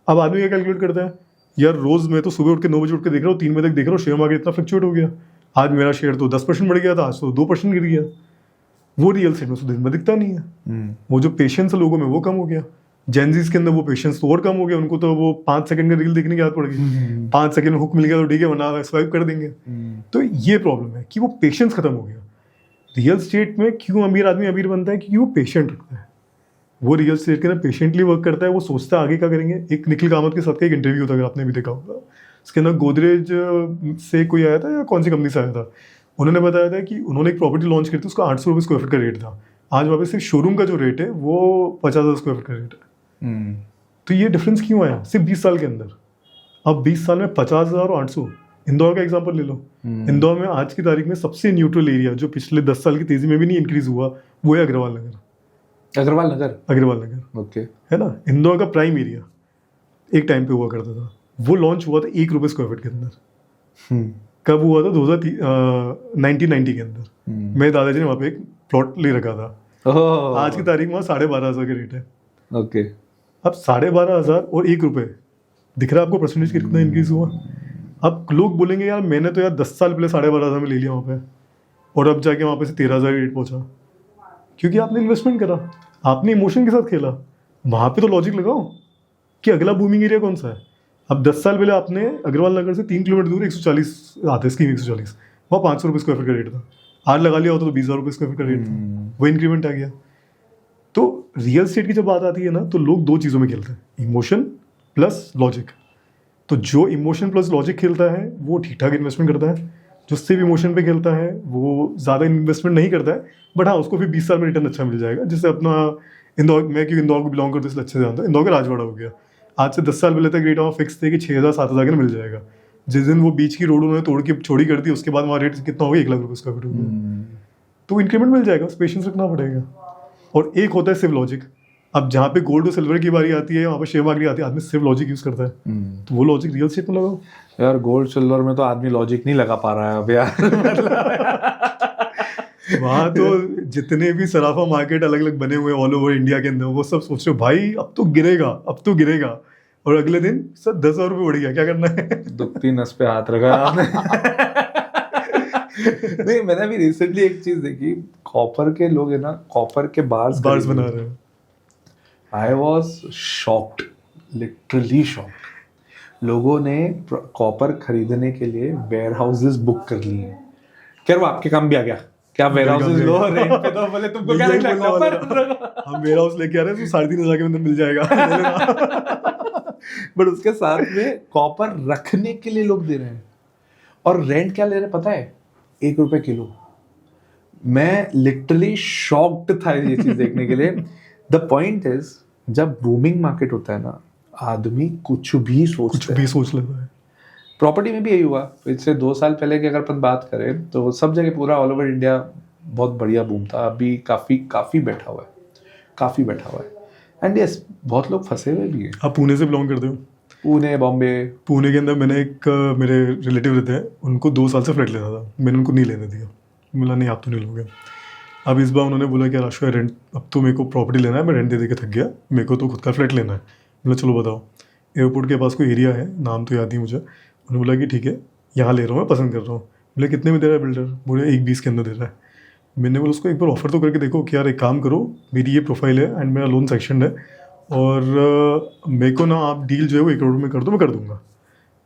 अब आदमी क्या कैलकुलेट करता है, यार रोज मैं तो सुबह उठ के 9 बजे उठ के देख रहा हूँ, 3 बजे तक देख रहा हूँ शेयर मार्केट इतना फ्लक्चुएट हो गया, आज मेरा शेयर तो 10% बढ़ गया था, आज तो 2% गिर गया। वो रियल एस्टेट में तो दिन में दिखता नहीं है। वो जो पेशेंस है लोगों में वो कम हो गया। जेनजीज के अंदर वो पेशेंस तो और कम हो गया, उनको तो वो 5 सेकंड का रील देखने की आदत पड़ गई। 5 सेकंड में हुक मिल गया तो ठीक है, वरना स्वाइप कर देंगे। तो ये प्रॉब्लम है कि वो पेशेंस खत्म हो गया। रियल एस्टेट में क्यों अमीर आदमी अमीर बनता है? क्योंकि वो पेशेंट रखता है, वो रियल एस्टेट के अंदर पेशेंटली वर्क करता है, वो सोचता है आगे क्या करेंगे। एक निखिल कामत के साथ का एक इंटरव्यू था, अगर आपने भी देखा होगा, उसके अंदर गोदरेज से कोई आया था या कौन सी कंपनी से आया था, उन्होंने बताया था कि उन्होंने एक प्रॉपर्टी लॉन्च करी थी, उसका 800 रुपये स्क्वायर फीट का रेट था। आज वापस सिर्फ शोरूम का जो रेट है वो 50,000 स्क्वायर फीट का रेट है। तो ये डिफरेंस क्यों आया सिर्फ 20 साल के अंदर? अब 20 साल में 50,000 और 800। इंदौर का एग्जांपल ले लो। इंदौर में आज की तारीख में सबसे न्यूट्रल एरिया जो पिछले 10 साल की तेजी में भी नहीं इंक्रीज हुआ वो है अग्रवाल नगर। अग्रवाल नगर, ओके, है ना। इंदौर का प्राइम एरिया एक टाइम पे हुआ करता था, वो लॉन्च हुआ था 1 रुपये स्क्वायर फीट के अंदर। कब हुआ था? 1990 के अंदर। मेरे दादाजी ने वहाँ पे एक प्लॉट ले रखा था। आज की तारीख में 12,500 का रेट है। ओके, अब 12,500 और 1 रुपये दिख रहा है आपको परसेंटेज कितना इंक्रीज हुआ? अब लोग बोलेंगे यार मैंने तो यार 10 साल पहले 12,500 में ले लिया वहाँ पे, और अब जाके वहाँ पे से 13,000 रेट पहुँचा। क्योंकि आपने इन्वेस्टमेंट करा, आपने इमोशन के साथ खेला। वहाँ पे तो लॉजिक लगाओ कि अगला बूमिंग एरिया कौन सा है। अब 10 साल पहले आपने अग्रवाल नगर से 3 किलोमीटर दूर 140 आते स्कीम 140, वहाँ 500 रुपये स्क्वायर फीट का रेट था। आज लगा लिया होता तो 20,000 रुपये स्क्वायर फीट का रेट था, वो इंक्रीमेंट आ गया। तो रियल एस्टेट की जब बात आती है ना तो लोग 2 चीज़ों में खेलते हैं, इमोशन प्लस लॉजिक। तो जो इमोशन प्लस लॉजिक खेलता है वो ठीक ठाक इन्वेस्टमेंट करता है, जो सिर्फ इमोशन पे खेलता है वो ज़्यादा इन्वेस्टमेंट नहीं करता है, बट हाँ उसको फिर 20 साल में रिटर्न अच्छा मिल जाएगा। जैसे अपना इंदौर, मैं क्योंकि इंदौर को बिलोंग करता हूँ इसलिए अच्छे से जानता हूँ, इंदौर का राजवाड़ा हो गया। आज से 10 साल पहले तक रेट वहाँ फिक्स थे कि 6,000-7,000 का मिल जाएगा। जिस दिन वो बीच की रोड उन्होंने तोड़ के छोड़ी कर दी उसके बाद वहाँ रेट कितना हो गया? 1 लाख रुपये स्क्वायर फीट हो गया। तो इंक्रीमेंट मिल जाएगा, बस पेशेंस रखना पड़ेगा। और एक होता है सिर्फ लॉजिक। अब जहाँ पे गोल्ड और सिल्वर की बारी आती है वहाँ पे शेयर मार्केट आती है, आदमी सिर्फ लॉजिक यूज करता है। तो वो लॉजिक रियल एस्टेट में लगाओ। यार गोल्ड सिल्वर में तो आदमी लॉजिक नहीं लगा पा रहा है अब यार। वहाँ तो जितने भी सराफा मार्केट अलग अलग बने हुए ऑल ओवर इंडिया के अंदर, वो सब सोच रहे हो भाई अब तो गिरेगा, अब तो गिरेगा, और अगले दिन सर 10,000 रुपये बढ़ गया, क्या करना है? दुखती नस पे हाथ रखा आपने। नहीं, मैंने अभी रिसेंटली एक चीज देखी, कॉपर के लोग है ना, कॉपर के बार्स बना रहे हैं। I was shocked, literally shocked. लोगों ने कॉपर खरीदने के लिए वेयर हाउसेज बुक कर लिए हैं। क्या वो आपके काम भी आ गया? क्या वेयर हाउसेज लो रेंट पे? तो बोले तुमको क्या लगता है कॉपर? हम वेयर हाउस लेके आ रहे हैं तो 3,500 के अंदर मिल जाएगा। बट उसके साथ में कॉपर रखने के लिए लोग दे रहे हैं। और रेंट क्या ले रहे पता है, 1 रुपए किलो। मैं लिटरली शॉक्ड था ये चीज देखने के लिए। द पॉइंट इज, जब बूमिंग मार्केट होता है ना, आदमी कुछ भी सोच लेता है। प्रॉपर्टी में भी यही हुआ। पिछले 2 साल पहले की अगर अपन बात करें तो सब जगह पूरा ऑल ओवर इंडिया बहुत बढ़िया बूम था। अभी काफी बैठा हुआ है एंड यस, बहुत लोग फंसे हुए भी हैं। आप पुणे से बिलोंग करते हो? पुणे, बॉम्बे। पुणे के अंदर मैंने एक मेरे रिलेटिव रहते हैं, उनको 2 साल से फ्लैट लेना था, मैंने उनको नहीं लेने दिया। बोला नहीं आप तो नहीं लोगे। अब इस बार उन्होंने बोला कि राशि रेंट, अब तो मेरे को प्रॉपर्टी लेना है, मैं रेंट दे के थक गया, मेरे को तो खुद का फ्लैट लेना है। बोला चलो बताओ। एयरपोर्ट के पास कोई एरिया है, नाम तो याद नहीं मुझे। उन्होंने बोला कि ठीक है यहाँ ले रहा हूँ, मैं पसंद कर रहा हूँ। बोले कितने में दे रहा है बिल्डर? बोले 1.20 के अंदर दे रहा है। मैंने बोला उसको एक बार ऑफर तो करके देखो कि यार एक काम करो, मेरी ये प्रोफाइल है एंड मेरा लोन सेक्शन है और मेरे को ना आप डील जो है वो 1 करोड़ में कर दो, मैं कर दूंगा।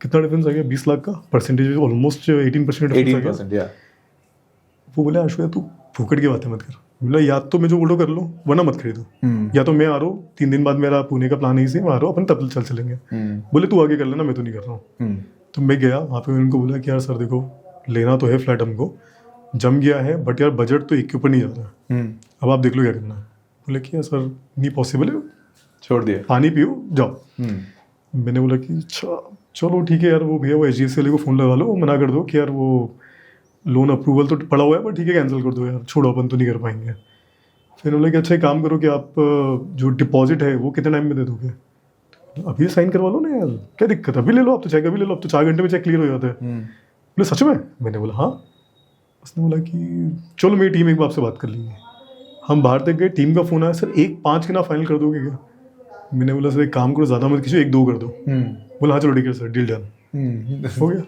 कितना डिफरेंस आ गया? 20 लाख का परसेंटेज, ऑलमोस्ट 18%। वो बोले आशु तू फूकट की बातें मत कर। बोला या तो मैं जो बोलो कर लो, वरना मत खरीदो। या तो मैं आ रहा हूँ 3 दिन बाद, मेरा पुणे का प्लान है इसे, मैं आ रहा हूँ, अपन तब चलेंगे। बोले तू आगे कर लेना, मैं तो नहीं कर रहा हूँ। तो मैं गया वहाँ पे, उनको बोला कि यार सर देखो लेना तो है फ्लैट, हमको जम गया है, बट यार बजट तो 1 के ऊपर नहीं जा रहा, अब आप देख लो क्या करना है। बोले कि यार सर नहीं पॉसिबल है, छोड़ दिया, पानी पियो जाओ। मैंने बोला कि चलो ठीक है यार, वो भैया वो HDFC वाले को फ़ोन लगा लो, वो मना कर दो कि यार वो लोन अप्रूवल तो पड़ा हुआ है, पर ठीक है कैंसिल कर दो यार, छोड़ो अपन तो नहीं कर पाएंगे। फिर उन्होंने कि अच्छा एक काम करो कि आप जो डिपॉजिट है वो कितने टाइम में दे दोगे? अभी साइन करवा लो ना यार, क्या दिक्कत है, अभी ले लो, आप तो चेक अभी ले लो, अब तो 4 घंटे में चेक क्लियर हो जाता है। बोले सच में? मैंने बोला हाँ। उसने बोला कि चलो मेरी टीम एक बार आपसे बात कर लेंगे। हम बाहर तक गए, टीम का फ़ोन आया, सर 1.5 के ना फाइनल कर दोगे क्या? मैंने बोला सर एक काम करो, ज़्यादा मत खींचो, 1-2 कर दो। बोला हाँ चलो ठीक है सर, डील डन, हो गया।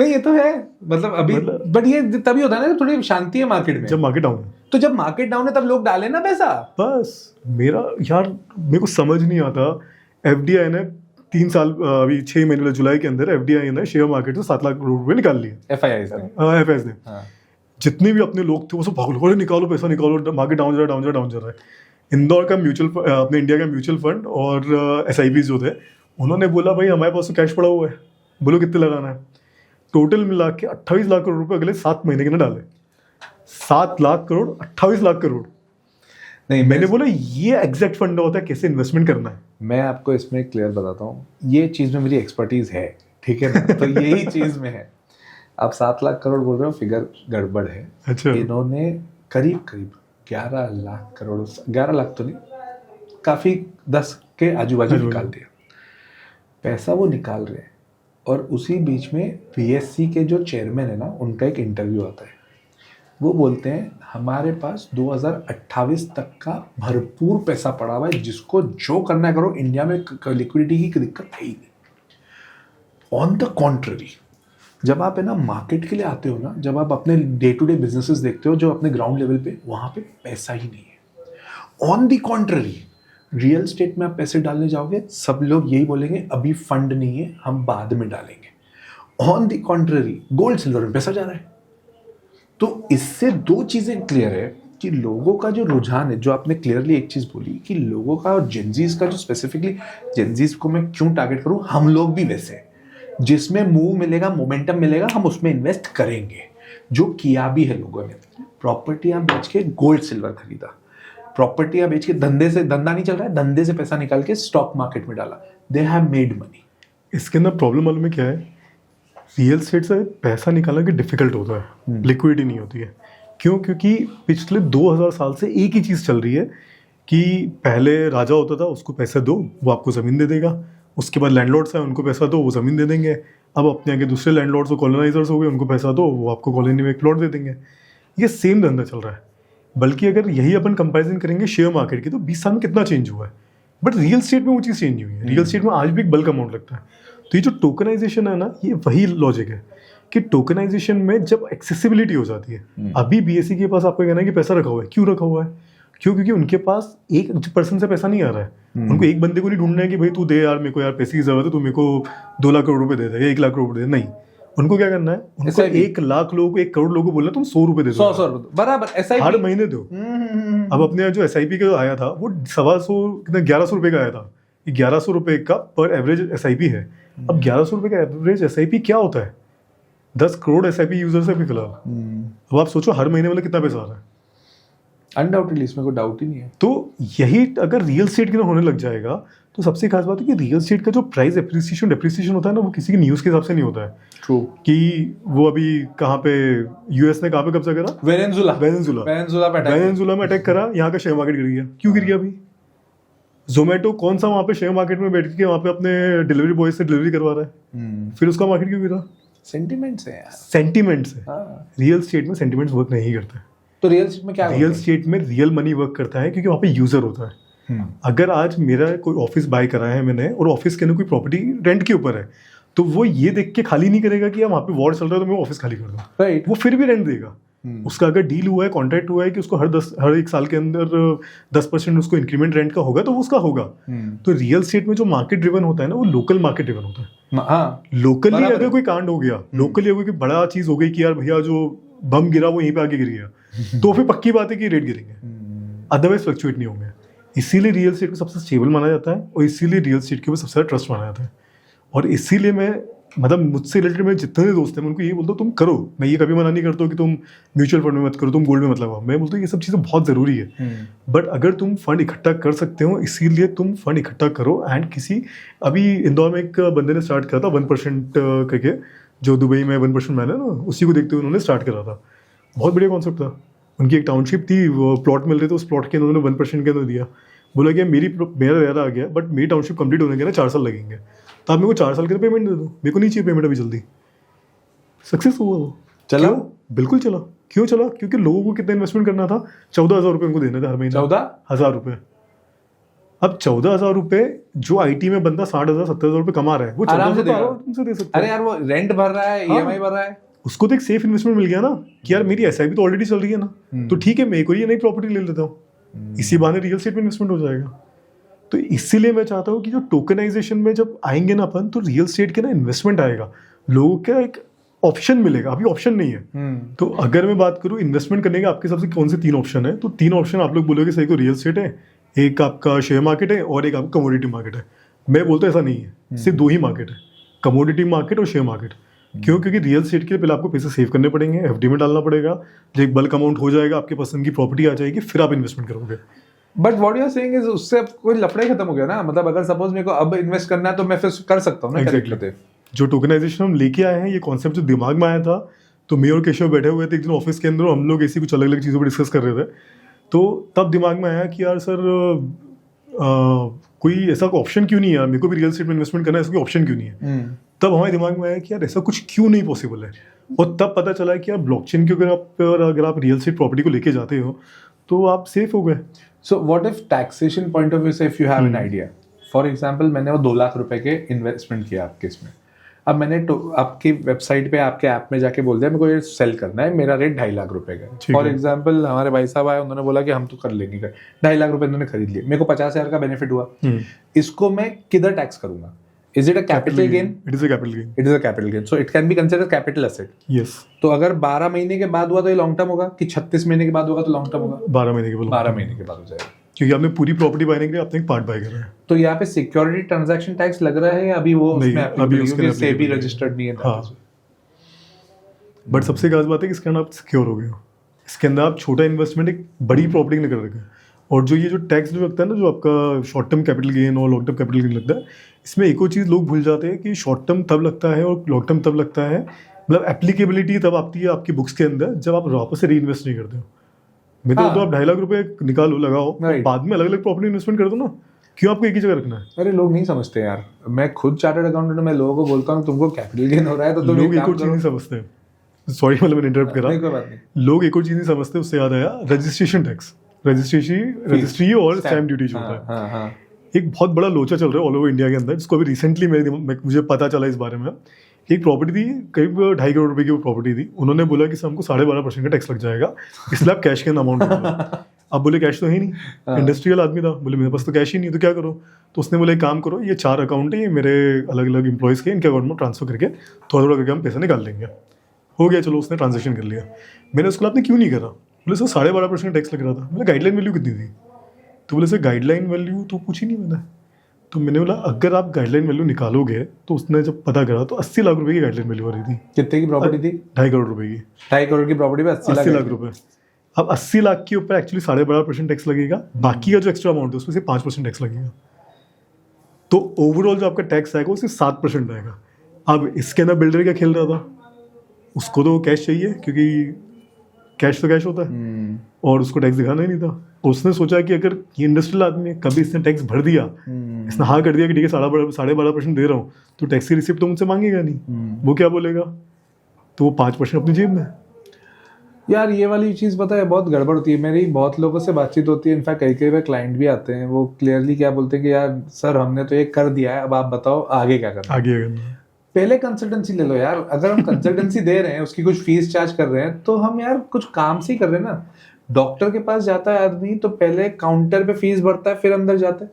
नहीं ये तो है, मतलब अभी बट ये तभी होता है ना, थोड़ी शांति है मार्केट में, जब मार्केट डाउन है। तो जब मार्केट डाउन है तब लोग डाले ना पैसा। बस मेरा यार मेरे को समझ नहीं आता, FDI ने 3 साल अभी 6 महीने जुलाई के अंदर FDI ने शेयर मार्केट से 7 लाख करोड़ रुपए निकाल लिए। FIs ने जितने भी अपने लोग थे वो सब भाग लो, निकालो पैसा निकालो, मार्केट डाउन जा रहा है। इंदौर का अपने इंडिया का म्यूचुअल फंड और SIPs जो थे, उन्होंने बोला भाई हमारे पास तो कैश पड़ा हुआ है, बोलो कितने लगाना है। टोटल मिला के 28 लाख करोड़ रुपए अगले 7 महीने के ना डाले। 7 लाख करोड़, 28 लाख करोड़। नहीं, मैंने बोला ये एग्जैक्ट फंड होता है, कैसे इन्वेस्टमेंट करना है। मैं आपको इसमें क्लियर बताता हूँ, ये चीज़ में मेरी एक्सपर्टीज है, ठीक है ना? तो यही चीज़ में है। आप 7 लाख करोड़ बोल रहे हो, फिगर गड़बड़ है। अच्छा। इन्होंने करीब 11 लाख करोड़, 11 लाख तो नहीं, काफ़ी 10 के आजू बाजू निकाल दिया पैसा, वो निकाल रहे हैं। और उसी बीच में BSC के जो चेयरमैन है ना, उनका एक इंटरव्यू आता है, वो बोलते हैं हमारे पास 2028 तक का भरपूर पैसा पड़ा हुआ है, जिसको जो करना है करो, इंडिया में लिक्विडिटी की दिक्कत है ही नहीं। ऑन द कॉन्ट्ररी, जब आप है ना मार्केट के लिए आते हो ना, जब आप अपने डे टू डे बिजनेसेस देखते हो जो अपने ग्राउंड लेवल पे, वहाँ पे पैसा ही नहीं है। On the contrary, real estate में आप पैसे डालने जाओगे, सब लोग यही बोलेंगे अभी फंड नहीं है, हम बाद में डालेंगे। On the contrary, gold silver में पैसा जा रहा है। तो इससे 2 चीज़ें क्लियर है कि लोगों का जो रुझान है, जो आपने क्लियरली एक चीज़ बोली कि लोगों का और जेनजीज का, जो स्पेसिफिकली जेनजीज को मैं क्यों टारगेट करूँ, हम लोग भी वैसे हैं, जिसमें मूव मिलेगा, मोमेंटम मिलेगा, हम उसमें इन्वेस्ट करेंगे, जो किया भी है लोगों ने। प्रॉपर्टियाँ बेच के गोल्ड सिल्वर खरीदा, प्रॉपर्टियाँ बेच के धंधा नहीं चल रहा है, धंधे से पैसा निकाल के स्टॉक मार्केट में डाला, दे हैव मेड मनी। इसके अंदर प्रॉब्लम मालूम है क्या है? रियल एस्टेट से पैसा निकालना कि डिफिकल्ट होता है, लिक्विडिटी नहीं होती है। क्यों? क्योंकि पिछले 2000 साल से एक ही चीज़ चल रही है कि पहले राजा होता था, उसको पैसा दो, वो आपको ज़मीन दे देगा। उसके बाद लैंडलॉर्ड्स हैं, उनको पैसा दो, वो ज़मीन दे देंगे। अब अपने आगे दूसरे लैंडलॉर्ड्स और कॉलोनाइजर्स हो गए, उनको पैसा दो, वो आपको कॉलोनी में एक प्लॉट दे देंगे। ये सेम धंधा चल रहा है। बल्कि अगर यही अपन कंपैरिजन करेंगे शेयर मार्केट की, तो 20 साल में कितना चेंज हुआ है, बट रियल स्टेट में वो चीज़ चेंज हुई है। रियल स्टेट में आज भी एक बल्क अमाउंट लगता है। तो ये जो टोकनाइजेशन है ना, ये वही लॉजिक है कि टोकनाइजेशन में जब एक्सेसिबिलिटी हो जाती है, अभी BSE के पास आपका कहना है कि पैसा रखा हुआ है, क्यों रखा हुआ है? क्यों? क्योंकि उनके पास एक पर्सन से पैसा नहीं आ रहा है। उनको एक बंदे को नहीं ढूंढना है कि भाई तू दे यार, मेरे को यार पैसे की जरूरत है, तू मेरे को 2 लाख करोड़ रुपए दे दे या 1 लाख करोड़ रुपए दे। नहीं, उनको क्या करना है, उनको 1 लाख लोगों को, 1 करोड़ लोगों को बोलना तुम 100 रुपए दे दो, 100 बराबर हर महीने दो। अब अपने यहाँ जो SIP का आया था वो 1100 रुपए का आया था। 1100 रुपए का पर एवरेज SIP है। अब 1100 रुपए का एवरेज SIP क्या होता है? 10 करोड़ SIP यूजर्स है अभी फिलहाल। अब आप सोचो हर महीने वाला कितना पैसा आ रहा है। अनडाउटेडली, इसमें कोई डाउट ही नहीं है। तो यही अगर रियल स्टेट के ना होने लग जाएगा तो सबसे खास बात है कि रियल स्टेट का जो प्राइस एप्रिसिएशन डेप्रिसिएशन होता है ना, वो किसी की न्यूज़ के हिसाब से नहीं होता है। ट्रू। कि वो अभी कहाँ पे US ने कहाँ पे कब्जा करा, वेनेजुला में अटैक करा, यहाँ का शेयर मार्केट गिर गया। क्यों गिर गया अभी? जोमेटो कौन सा वहाँ पे शेयर मार्केट में बैठ के वहाँ पे अपने डिलीवरी बॉय से डिलीवरी करवा रहा है, फिर उसका मार्केट क्यों गिरा? सेंटिमेंट्स है यार, सेंटिमेंट्स है। रियल स्टेट में सेंटिमेंट्स वर्क नहीं करते। तो रियल स्टेट में क्या, रियल स्टेट में रियल मनी वर्क करता है क्योंकि वहाँ पे यूजर होता है। अगर आज मेरा कोई ऑफिस बाय करा है मैंने और ऑफिस के अंदर कोई प्रॉपर्टी रेंट के ऊपर है, तो वो ये देख के खाली नहीं करेगा कि वहाँ पे वॉर चल रहा है तो मैं ऑफिस खाली कर दूँ। राइट। वो फिर भी रेंट देगा। उसका अगर डील हुआ है, कॉन्ट्रैक्ट हुआ है कि उसको हर एक साल के अंदर 10% उसको इंक्रीमेंट रेंट का होगा, तो वो उसका होगा। तो रियल स्टेट में जो मार्केट ड्रिवन होता है ना, वो लोकल मार्केट ड्रिवन होता है। लोकली अगर कोई कांड हो गया, लोकली अगर कोई बड़ा चीज हो गई कि यार भैया जो बम गिरा वो यहीं पे आके गिर गया, तो फिर पक्की बात है कि रेट गिरेंगे, अदरवाइज फ्लक्चुएट नहीं होंगे। इसीलिए रियल स्टेट को सबसे स्टेबल माना जाता है और इसीलिए रियल स्टेट के ऊपर सबसे ज्यादा ट्रस्ट माना जाता है। और इसीलिए मैं मतलब मुझसे रिलेटेड मेरे जितने भी दोस्त हैं, मैं उनको ये बोलता हूँ तुम करो। मैं ये कभी मना नहीं करता हूँ कि तुम म्यूचुअल फंड में मत करो, तुम गोल्ड में मत लगाओ। मैं बोलता हूँ ये सब चीज़ें बहुत ज़रूरी है, बट अगर तुम फंड इकट्ठा कर सकते हो, इसीलिए तुम फंड इकट्ठा करो। एंड किसी अभी इंदौर में एक बंदे ने स्टार्ट करा था 1% करके, जो दुबई में 1% मैन है ना, उसी को देखते हुए उन्होंने स्टार्ट करा था। बहुत बढ़िया कॉन्सेप्ट था। उनकी एक टाउनशिप थी, वो प्लॉट मिल रहे थे, उस प्लॉट के उन्होंने 1% के अंदर दिया। बोला कि मेरा ज़्यादा आ गया, बट मेरी टाउनशिप कंप्लीट होने के ना 4 साल लगेंगे, तो आप मेरे को 4 साल के लिए पेमेंट दे दो, मेरे को नहीं चाहिए पेमेंट अभी जल्दी। सक्सेस हुआ वो। चला? बिल्कुल चला। क्यों चला? क्योंकि लोगों को कितना इन्वेस्टमेंट करना था? 14,000 रुपये उनको देने थे हर महीने। 14,000 रुपये। अब 14,000 रुपये जो IT में बंदा 60,000 70,000 रुपये कमा रहा है, वो आराम से दे सकता है। अरे यार वो रेंट भर रहा है, EMI भर रहा है, उसको तो एक सेफ इन्वेस्टमेंट मिल गया ना कि यार मेरी SIP तो ऑलरेडी चल रही है ना, तो ठीक है मैं कोई नई प्रॉपर्टी ले लेता हूँ, इसी बहाने रियल स्टेट में इन्वेस्टमेंट हो जाएगा। तो इसीलिए मैं चाहता हूँ कि जो टोकनाइजेशन में जब आएंगे ना अपन, तो रियल स्टेट के ना इन्वेस्टमेंट आएगा, लोगों का एक ऑप्शन मिलेगा। अभी ऑप्शन नहीं है। तो अगर मैं बात करूँ इन्वेस्टमेंट करने के आपके हिसाब से कौन से 3 ऑप्शन है, तो 3 ऑप्शन आप लोग बोलोगे सही को रियल स्टेट है, एक आपका शेयर मार्केट है और एक आपका कमोडिटी मार्केट है। मैं बोलता हूँ ऐसा नहीं है, सिर्फ 2 ही मार्केट है, कमोडिटी मार्केट और शेयर मार्केट। क्यों? क्योंकि रियल स्टेट के लिए पहले आपको पैसे सेव करने पड़ेंगे, FD में डालना पड़ेगा, जो एक बल्क अमाउंट हो जाएगा, आपके पसंद की प्रॉपर्टी आ जाएगी, फिर आप इन्वेस्टमेंट करोगे। But what you are saying is उससे अब कोई लफड़ा ही खत्म हो गया ना। मतलब अगर सपोज मेरे को अब इन्वेस्ट करना है तो मैं फिर कर सकता हूँ ना। Exactly. जो टोकनाइजेशन हम लेके आए हैं, ये कॉन्सेप्ट जो दिमाग में आया था, तो मैं और केशव बैठे हुए थे एक दिन ऑफिस के अंदर, हम लोग ऐसी कुछ अलग अलग चीज़ों पर डिस्कस कर रहे थे। तो तब दिमाग में आया कि यार सर कोई ऐसा ऑप्शन क्यों नहीं है, मेरे को भी रियल स्टेट में इन्वेस्टमेंट करना है, ऐसा कोई ऑप्शन क्यों नहीं है। तब हमारे दिमाग में आया कि यार ऐसा कुछ क्यों नहीं पॉसिबल है। और तब पता चला कि यार ब्लॉकचेन के अगर आप रियल स्टेट प्रॉपर्टी को लेके जाते हो तो आप सेफ हो गए। So what if taxation point of view से if you have an idea, for example मैंने वो 2 लाख रुपए के इन्वेस्टमेंट किया आपके इसमें, अब मैंने आपकी वेबसाइट पे आपके ऐप में जाके बोल दिया मेरे को ये सेल करना है, मेरा रेट 2.5 लाख रुपए का है। फॉर एग्जाम्पल हमारे भाई साहब आए, उन्होंने बोला कि हम तो कर लेंगे, 2.5 लाख रुपए उन्होंने खरीद लिए, मेरे को 50,000 का बेनिफिट हुआ। इसको मैं किधर टैक्स करूंगा? Is it a capital gain? It is a capital gain. It is a capital gain. So it can be considered capital asset. Yes. तो अगर 12 महीने के बाद हुआ तो ये लॉन्ग टर्म होगा कि 36 महीने के बाद होगा तो लॉन्ग टर्म होगा? 12 महीने के बाद। 12 महीने के बाद हो जाएगा, क्योंकि आपने पूरी प्रॉपर्टी बाय के लिए आपने एक पार्ट बाय करा है। तो यहाँ पे सिक्योरिटी ट्रांजैक्शन टैक्स लग रहा है या अभी वो उसमें अभी उसके सेबी रजिस्टर्ड नहीं है? हाँ। बट सबसे खास बात है कि इसके अंदर आप सिक्योर हो गए हो। इसके अंदर आप छोटा इन्वेस्टमेंट एक बड़ी प्रॉपर्टी में कर रखे हैं। और जो ये जो टैक्स जो लगता है ना, जो आपका शॉर्ट टर्म कैपिटल गेन और लॉन्ग टर्म कैपिटल गेन लगता है, इसमें एक और चीज़ लोग भूल जाते हैं कि शॉर्ट टर्म तब लगता है और लॉन्ग टर्म तब लगता है, मतलब एप्लीकेबिलिटी तब आती है आपकी बुक्स के अंदर जब आप वापस से री इन्वेस्ट नहीं करते हो। मैं तो आप 2.5 लाख रुपए निकालो, लगाओ, बाद में अलग अलग प्रॉपर्टी इन्वेस्टमेंट कर दो ना। क्यों आपको एक ही जगह रखना है? अरे लोग नहीं समझते यार। मैं खुद चार्टर्ड अकाउंटेंट, मैं लोगों को बोलता हूँ तुमको कैपिटल गेन हो रहा है तो तुम लोग एक और चीज़ नहीं समझते। सॉरी मतलब मैंने इंटरप्ट करा। कोई बात नहीं। लोग एक और चीज़ नहीं समझते, उससे याद आया रजिस्ट्रेशन टैक्स, रजिस्ट्री और स्टैम्प ड्यूटी जो होता है। एक बहुत बड़ा लोचा चल रहा है ऑल ओवर इंडिया के अंदर, जिसको अभी रिसेंटली मुझे पता चला इस बारे में। एक प्रॉपर्टी थी, करीब 2.5 करोड़ रुपए की वो प्रॉपर्टी थी। उन्होंने बोला कि हमको 12.5% का टैक्स लग जाएगा, इसलिए आप कैश के अमाउंट अब बोले कैश तो है नहीं, इंडस्ट्रियल आदमी था, बोले मेरे पास तो कैश ही नहीं, तो क्या करो? तो उसने बोला एक काम करो, ये 4 अकाउंट है, ये मेरे अलग अलग एम्प्लॉयज़ के, इनके अकाउंट में ट्रांसफर करके थोड़ा थोड़ा करके हम पैसा निकाल लेंगे। हो गया, चलो उसने ट्रांजेक्शन कर लिया। मैंने उसको आपने क्यों नहीं करा? बोले सर 12.5% टैक्स लग रहा था। बोले गाइडलाइन वैल्यू कितनी थी? तो बोले सर गाइडलाइन वैल्यू तो पूछी नहीं मैंने। तो मैंने बोला अगर आप गाइडलाइन वैल्यू निकालोगे, तो उसने जब पता करा तो 80 लाख रुपए की गाइडलाइन वैल्यू आ रही थी। कितने की प्रॉपर्टी थी? 2.5 करोड़ रुपए की। 2.5 करोड़ की प्रॉपर्टी पे 80 लाख रुपए। अब 80 लाख के ऊपर एक्चुअली 12.5% टैक्स लगेगा, बाकी का जो एक्स्ट्रा अमाउंट है उसमें से 5% टैक्स लगेगा। तो ओवरऑल जो आपका टैक्स आएगा उससे 7% आएगा। अब इसके अंदर बिल्डर क्या खेल रहा था, उसको तो कैश चाहिए, क्योंकि कैश तो कैश होता है, और उसको टैक्स दिखाना ही नहीं था। उसने सोचा कि अगर ये इंडस्ट्रियल आदमी है, कभी इसने टैक्स भर दिया, इसने हाँ कर दिया कि ठीक है 12.5% दे रहा हूँ, तो टैक्स की रिसिप्ट तो मुझसे मांगेगा नहीं, वो क्या बोलेगा, तो वो 5% अपनी जेब में। यार ये वाली चीज़ पता है बहुत गड़बड़ होती है। मेरी बहुत लोगों से बातचीत होती है, इनफैक्ट कई बार क्लाइंट भी आते हैं, वो क्लियरली क्या बोलते हैं कि यार सर हमने तो ये कर दिया है, अब आप बताओ आगे क्या करना है। आगे करना पहले कंसल्टेंसी ले लो यार। अगर हम कंसल्टेंसी दे रहे हैं, उसकी कुछ फीस चार्ज कर रहे हैं, तो हम यार कुछ काम से ही कर रहे हैं ना। डॉक्टर के पास जाता है आदमी तो पहले काउंटर पे फीस भरता है, फिर अंदर जाता है।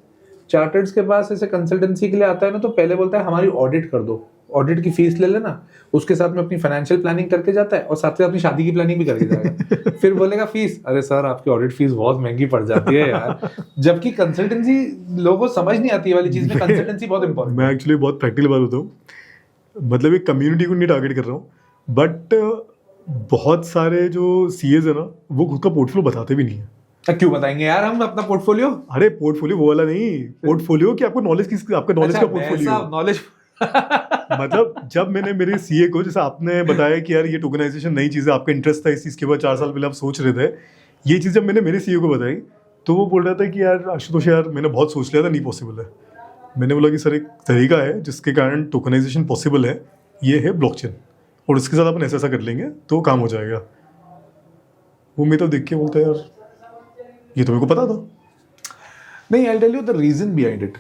चार्टर्ड्स के पास ऐसे कंसल्टेंसी के लिए आता है ना, तो पहले बोलता है हमारी ऑडिट कर दो, ऑडिट की फीस ले लेना। उसके साथ में अपनी फाइनेंशियल प्लानिंग करके जाता है, और साथ में अपनी शादी की प्लानिंग भी करके जाएगा। फिर बोलेगा फीस, अरे सर आपकी ऑडिट फीस बहुत महंगी पड़ जाती है यार। जबकि कंसल्टेंसी लोगों को समझ नहीं आती है वाली चीज में, कंसल्टेंसी बहुत इंपॉर्टेंट। मैं एक्चुअली बहुत प्रैक्टिकल बात बताऊँ, मतलब एक कम्युनिटी को नहीं टारगेट कर रहा हूँ, बट बहुत सारे जो सीएज है ना, वो खुद का पोर्टफोलियो बताते भी नहीं है। क्यों बताएंगे यार हम अपना पोर्टफोलियो? अरे पोर्टफोलियो वो वाला नहीं, पोर्टफोलियो कि आपको नॉलेज किस, आपका नॉलेज का पोर्टफोलियो, नॉलेज। मतलब जब मैंने मेरे सीए को, जैसे आपने बताया कि यार ये टोकनाइजेशन नई चीज़ है, आपका इंटरेस्ट था इस चीज़ के बाद 4 साल पहले आप सोच रहे थे, ये चीज़ जब मैंने मेरे सीए को बताई, तो वो बोल रहा था कि यार आशुतोष यार मैंने बहुत सोच लिया था, नहीं पॉसिबल है। मैंने बोला कि सर एक तरीका है जिसके कारण टोकनाइजेशन पॉसिबल है, ये है ब्लॉकचेन, और इसके साथ अपन ऐसा कर लेंगे तो काम हो जाएगा। वो मैं तो देख के बोलता यार ये तो मेरे को पता था। नहीं, I tell you the reason behind it.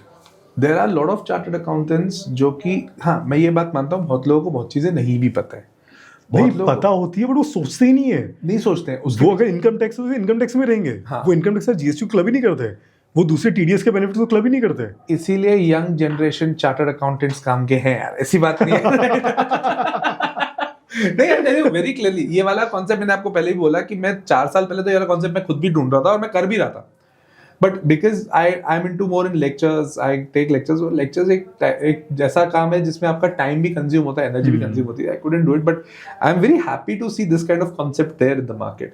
There are lot of chartered accountants जो कि, हाँ मैं ये बात मानता हूँ, बहुत लोगों को बहुत चीजें नहीं भी पता है। नहीं पता होती है, बट वो सोचते ही नहीं है, नहीं सोचते हैं। वो अगर इनकम टैक्स है तो इनकम टैक्स में रहेंगे, हाँ। वो इनकम टैक्स जीएसटी क्लब ही नहीं करते, वो दूसरे टीडीएस के बेनिफिट को क्लब ही नहीं करते। इसीलिए यंग जनरेशन चार्टर्ड अकाउंटेंट्स काम के हैं यार, ऐसी बात नहीं है। नहीं, I tell you very clearly, ये वाला कॉन्सेप्ट मैंने आपको पहले ही बोला कि मैं 4 साल पहले तो ये वाला कॉन्सेप्ट मैं खुद भी ढूंढ रहा था और मैं कर भी रहा था, but because I am into more in lectures, I take lectures. Lectures एक जैसा काम है जिसमें आपका टाइम भी कंज्यूम होता है, एनर्जी भी कंज्यूम होती है। I couldn't do it, but I am very happy to see this kind of concept there in the market.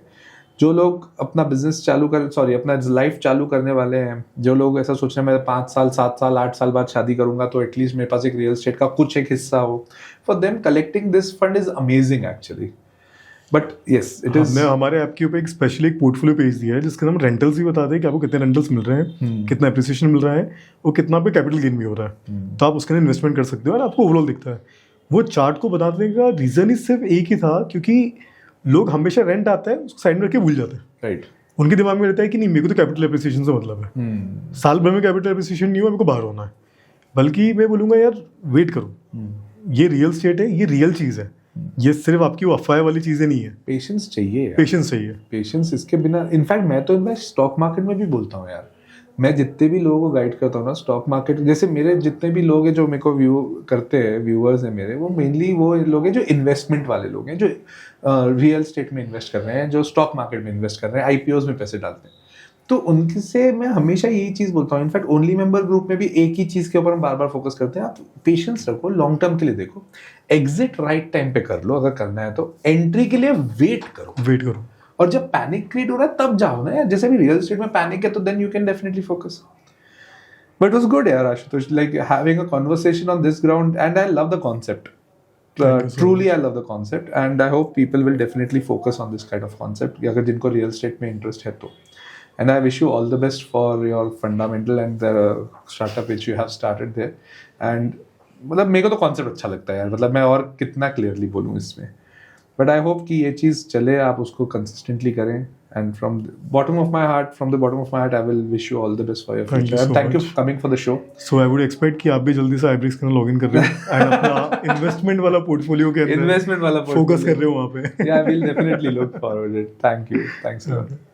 जो लोग अपना बिजनेस अपना लाइफ चालू करने वाले हैं, जो लोग ऐसा सोच रहे हैं मैं 5 साल 7 साल 8 साल बाद शादी करूंगा तो एटलीस्ट मेरे पास एक रियल एस्टेट का कुछ एक हिस्सा हो, for them collecting this fund is amazing actually. But yes it is. हमने हमारे ऐप के ऊपर एक स्पेशली एक पोर्टफोलियो पेज दिया है जिसके हम रेंटल्स भी बताते हैं कि आपको कितने रेंटल्स मिल रहे हैं, कितना एप्रिसिएशन मिल रहा है, और कितना पे कैपिटल गेन भी हो रहा है, तो आप उसके अंदर इन्वेस्टमेंट कर सकते हो और आपको ओवरऑल दिखता है। वो चार्ट को बताने का रीजन ही सिर्फ एक ही था, क्योंकि लोग हमेशा रेंट आता है उसको साइड में रख के भूल जाते हैं। राइट। उनके दिमाग में रहता है कि नहीं मेरे को तो कैपिटल एप्रिसिएशन से मतलब है, साल भर में कैपिटल एप्रिसिएशन नहीं हुआ मेरे को बाहर होना है। बल्कि मैं बोलूँगा यार वेट करो, ये रियल स्टेट है, ये रियल चीज़ है, ये सिर्फ आपकी वो अफवाह वाली चीज़ें नहीं है। पेशेंस चाहिए यार, पेशेंस चाहिए, पेशेंस। इसके बिना इनफैक्ट मैं तो स्टॉक मार्केट में भी बोलता हूँ यार, मैं जितने भी लोगों को गाइड करता हूँ ना स्टॉक मार्केट, जैसे मेरे जितने भी लोग हैं जो मेरे को व्यू करते हैं, व्यूअर्स हैं मेरे, वो मेनली वो लोग हैं जो इन्वेस्टमेंट वाले लोग हैं, जो रियल स्टेट में इन्वेस्ट कर रहे हैं, जो स्टॉक मार्केट में इन्वेस्ट कर रहे हैं, आईपीओज में पैसे डालते हैं। तो उनसे मैं हमेशा यही चीज़ बोलता हूँ। इनफैक्ट ओनली मेंबर ग्रुप में भी एक ही चीज़ के ऊपर हम बार बार फोकस करते हैं, आप पेशेंस रखो, लॉन्ग टर्म के लिए देखो, एग्जिट राइट टाइम पे कर लो अगर करना है तो, एंट्री के लिए वेट करो, और जब पैनिक क्रिएट हो रहा है तब जाओ ना यार। जैसे भी रियल एस्टेट में पैनिक है तो then you can definitely focus. But it was good यार Ashutosh, like having a conversation on this ground, and I love the concept. Truly I love the concept, and I hope people will definitely focus on this kind of concept अगर जिनको real estate में interest है तो। And I wish you all the best for your fundamental and the startup which you have started there. And मतलब मेरे को तो concept अच्छा लगता है यार, मतलब मैं और कितना क्लियरली बोलूँ इसमें, बट आई होप कि ये चीज़ चले, आप उसको कंसिस्टेंटली करें। And from the bottom of my heart, I will wish you all the best for your future. And thank you for coming for the show. So I would expect कि आप भी जल्दी से iBricks के अंदर login कर रहे हो and अपना इन्वेस्टमेंट वाला पोर्टफोलियो के अंदर फोकस कर रहे हो वहाँ पे। Yeah, I will definitely look forward to it. Thank you. Thanks a lot.